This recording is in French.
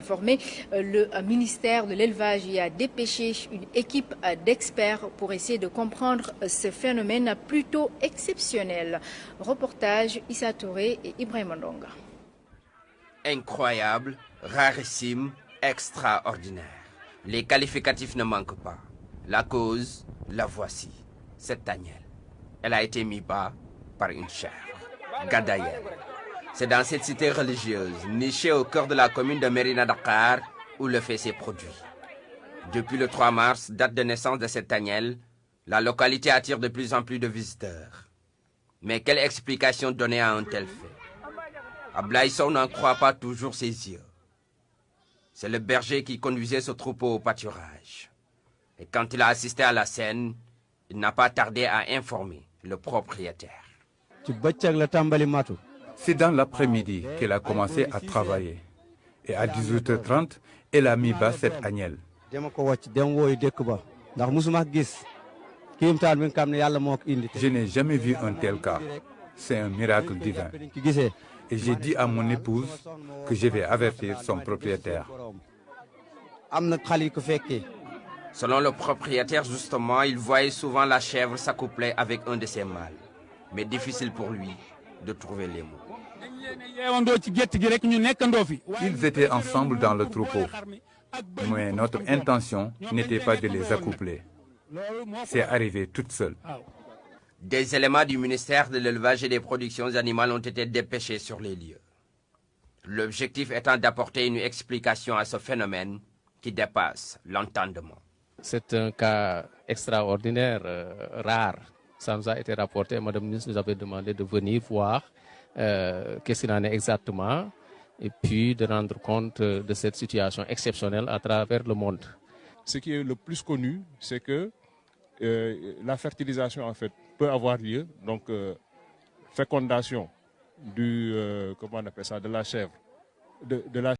Informé, le ministère de l'élevage y a dépêché une équipe d'experts pour essayer de comprendre ce phénomène plutôt exceptionnel. Reportage Issa Touré et Ibrahim Ndonga. Incroyable, rarissime, extraordinaire. Les qualificatifs ne manquent pas. La cause, la voici. Cette agnelle. Elle a été mise bas par une chèvre. Gadayel. C'est dans cette cité religieuse, nichée au cœur de la commune de Mérina Dakhar, où le fait s'est produit. Depuis le 3 mars, date de naissance de cette agnelle, la localité attire de plus en plus de visiteurs. Mais quelle explication donner à un tel fait? Ablaïson n'en croit pas toujours ses yeux. C'est le berger qui conduisait ce troupeau au pâturage. Et quand il a assisté à la scène, il n'a pas tardé à informer le propriétaire. C'est dans l'après-midi qu'elle a commencé à travailler. Et à 18h30, elle a mis bas cette agnelle. Je n'ai jamais vu un tel cas. C'est un miracle divin. Et j'ai dit à mon épouse que je vais avertir son propriétaire. Selon le propriétaire, justement, il voyait souvent la chèvre s'accoupler avec un de ses mâles. Mais difficile pour lui de trouver les mots. Ils étaient ensemble dans le troupeau. Mais notre intention n'était pas de les accoupler. C'est arrivé toute seule. Des éléments du ministère de l'élevage et des productions animales ont été dépêchés sur les lieux. L'objectif étant d'apporter une explication à ce phénomène qui dépasse l'entendement. C'est un cas extraordinaire, rare. Ça nous a été rapporté. Madame la ministre nous avait demandé de venir voir qu'est-ce qu'il en est exactement et puis de rendre compte de cette situation exceptionnelle à travers le monde. Ce qui est le plus connu, c'est que la fertilisation en fait peut avoir lieu, donc fécondation du comment on appelle ça, de la chèvre, de la